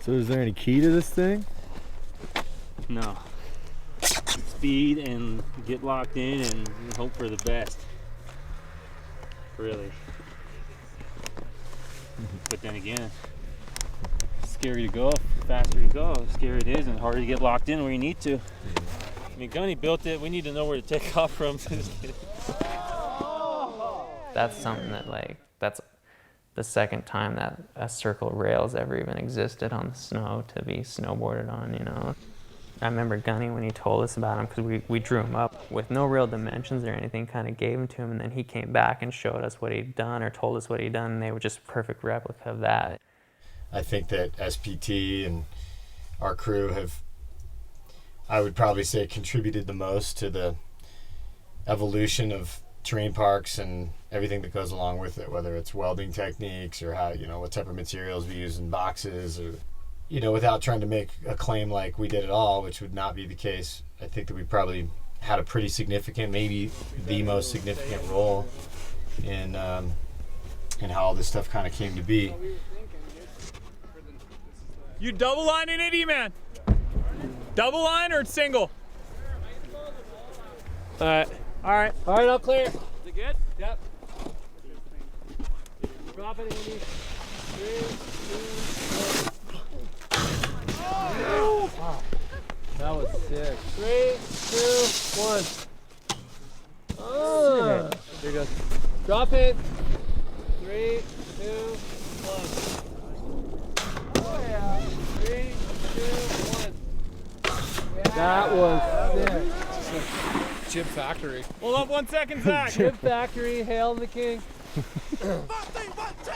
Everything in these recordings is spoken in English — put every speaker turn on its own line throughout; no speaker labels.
So is there any key to this thing?
No. Speed and get locked in and hope for the best. Really. But then again, scary to go, faster you go, the scarier it is, and harder to get locked in where you need to. I mean, Gunny built it, we need to know where to take off from.
That's something that, like, that's the second time that a circle rail's ever even existed on the snow to be snowboarded on, you know. I remember Gunny, when he told us about him, because we drew him up with no real dimensions or anything, kind of gave him to him, and then he came back and showed us what he'd done or told us what he'd done, and they were just a perfect replica of that.
I think that SPT and our crew have, I would probably say, contributed the most to the evolution of terrain parks and everything that goes along with it, whether it's welding techniques or how, you know, what type of materials we use in boxes, or, you know, without trying to make a claim like we did it all, which would not be the case. I think that we probably had a pretty significant, maybe the most significant role in how all this stuff kind of came to be.
You double lining it, E-Man? Double line or single? All right, I'll clear. Is it good? Yep. Drop it, Andy. 3, 2, 1. Oh! Wow. That was sick. 3, 2, 1. Oh! Here goes. Drop it. 3, 2, 1. Oh yeah. 3, 2, 1. Yeah. That was sick.
Jib Factory.
Hold up 1 second, Zach. Jib Factory, hail the king.
4, 3, 1, 2.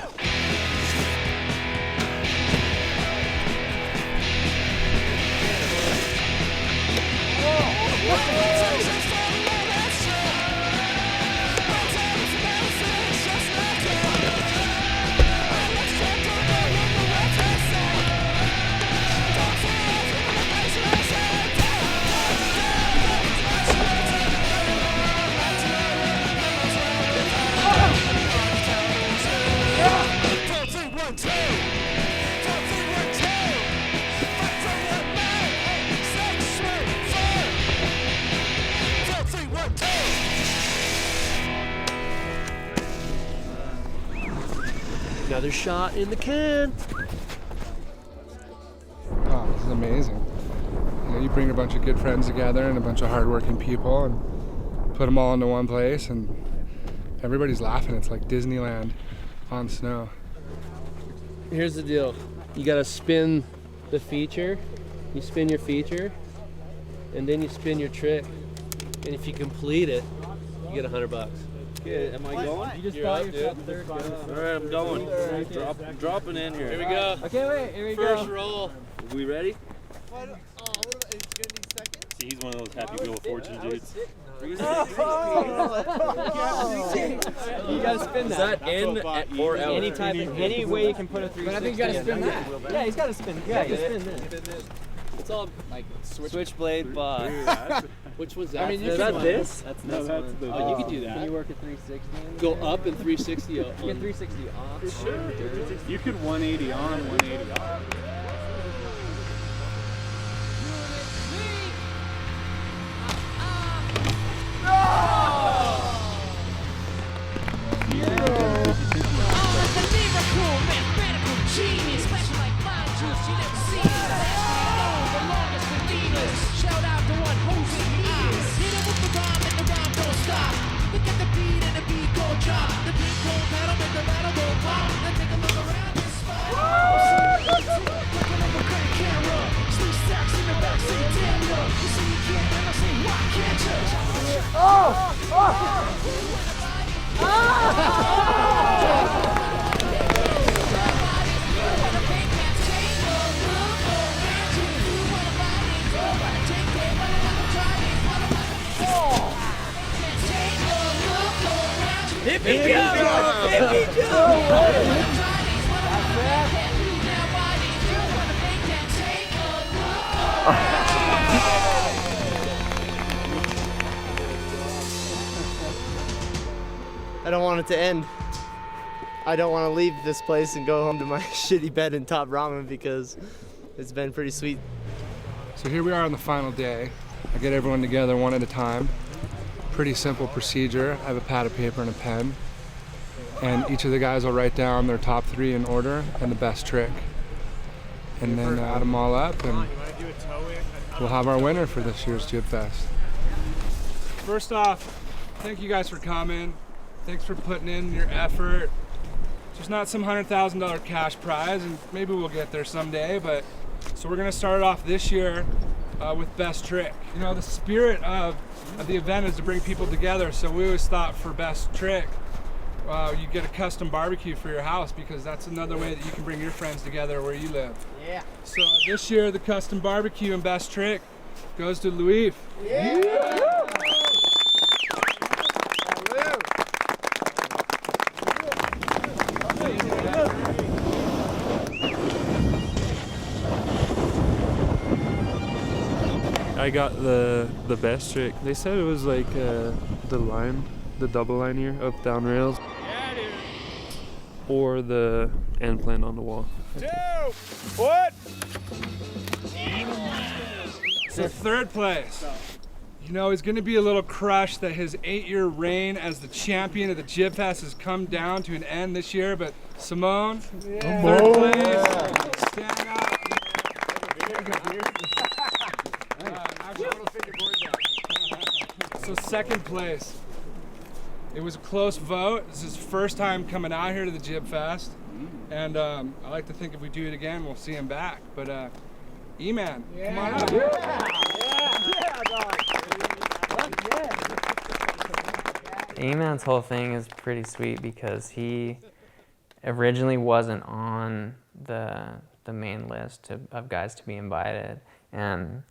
Another shot in the can.
Oh, this is amazing. You know, you bring a bunch of good friends together and a bunch of hardworking people and put them all into one place, and everybody's laughing. It's like Disneyland on snow.
Here's the deal. You gotta spin the feature. You spin your feature, and then you spin your trick. And if you complete it, you get $100.
Okay, am I going?
You just bought yourself third.
All right, I'm going. Dropping in here.
Here we go.
Okay, wait, here we go.
First roll.
Are we ready?
What about, is it gonna need second?
See, he's one of those happy wheel of fortune dudes.
You gotta spin that.
Is that in or out?
Any way you can put a 360. But I think you gotta spin that. Yeah, he's gotta spin. Yeah, you spin this.
It's all
Like
switchblade boss. Which one's that?
I mean, you
is
can
that
do
this?
That's
No,
this
that's
one.
the.
Oh, you can do that.
Can you work a 360?
Go up and 360 up.
You get 360 off.
Sure. You could 180 on, 180 off.
I don't want it to end. I don't want to leave this place and go home to my shitty bed in Top Ramen because it's been pretty sweet.
So here we are on the final day. I get everyone together one at a time. Pretty simple procedure. I have a pad of paper and a pen. And each of the guys will write down their top 3 in order and the best trick. And then add them all up and we'll have our winner for this year's JibFest. First off, thank you guys for coming. Thanks for putting in your effort. There's not some $100,000 cash prize, and maybe we'll get there someday, but so we're gonna start it off this year with best trick. You know, the spirit of the event is to bring people together, so we always thought for best trick, you get a custom barbecue for your house because that's another way that you can bring your friends together where you live. Yeah. So this year, the custom barbecue and best trick goes to Louis. Yeah.
I got the best trick. They said it was like the double line here, up down rails. Yeah, dude. Or the end plant on the wall.
2, what? So third place. You know, he's going to be a little crushed that his 8-year reign as the champion of the JibFest has come down to an end this year, but Simone, third place. Stand up. So second place. It was a close vote. This is his first time coming out here to the JibFest. And I like to think if we do it again, we'll see him back. But E-Man, come on up.
E-Man's whole thing is pretty sweet because he originally wasn't on the main list of guys to be invited. And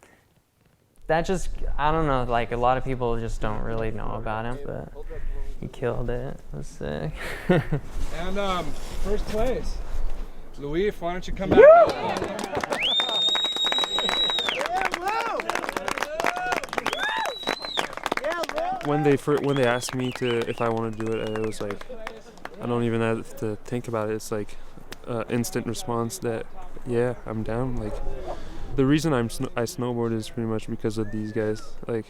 that just, I don't know, like a lot of people just don't really know about him, but he killed it. It was sick.
And first place, Louis, why don't you come back?
When they asked me if I want to do it, it was like, I don't even have to think about it. It's like instant response that, yeah, I'm down. Like, the reason I snowboard is pretty much because of these guys, like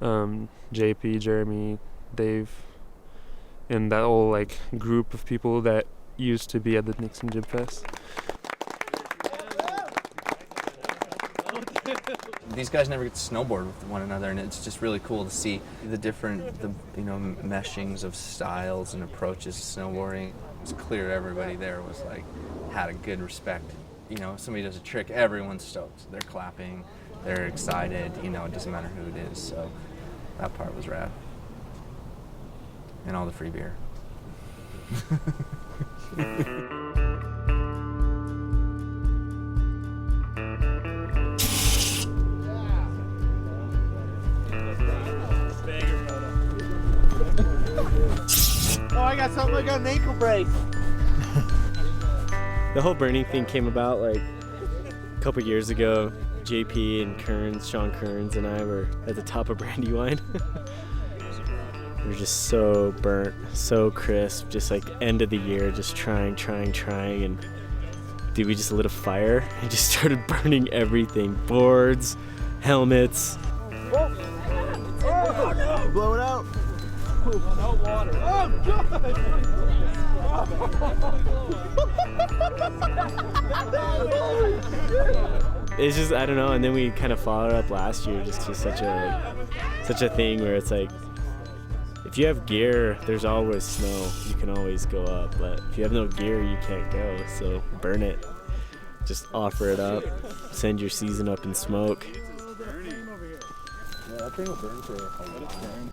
JP, Jeremy, Dave, and that whole like group of people that used to be at the Nixon JibFest.
These guys never get to snowboard with one another, and it's just really cool to see the meshings of styles and approaches to snowboarding. It was clear everybody there was like had a good respect. You know, if somebody does a trick, everyone's stoked. They're clapping, they're excited, you know, it doesn't matter who it is. So that part was rad. And all the free beer.
Oh, I got something. I got an ankle brace. The whole burning thing came about like a couple years ago. JP and Sean Kearns and I were at the top of Brandywine. We were just so burnt, so crisp, just like end of the year, just trying, and dude, we just lit a fire and just started burning everything. Boards, helmets. Blow it out. No water. Oh, God! It's just, I don't know, and then we kind of followed up last year just to such a thing where it's like, if you have gear, there's always snow. You can always go up, but if you have no gear, you can't go. So burn it. Just offer it up. Send your season up in smoke.
Yeah, that thing will burn for a while.